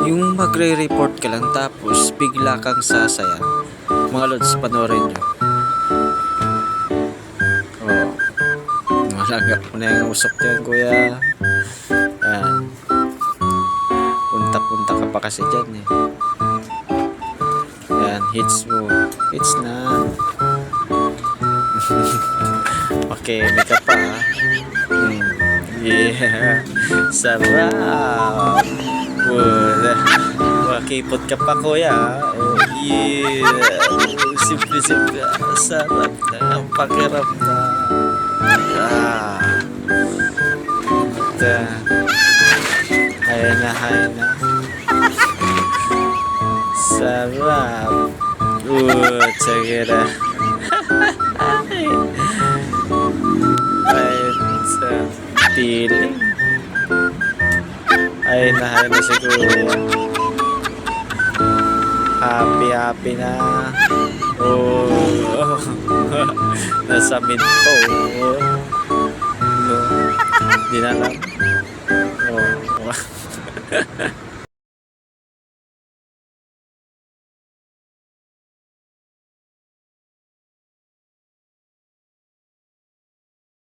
Yung magre-report ka lang tapos bigla kang sasaya. Mga lods, panoorin nyo. Oh, malagap mo na yung usok yan, kuya. Yan. Punta-punta ka pa kasi dyan eh. Yan, hits mo. Hits na. Okay, may ka pa ha. Yeah. Sarap. Makipot ka pa, kuya. Oh, yeah. Simple-simple. Sarap na ang pakiramdam. Ah. Ayan na. Sarap. Check it out. Feeling. Ay na siguro. Happy na. Oh. Nasa mid po. Di na lang. Oh.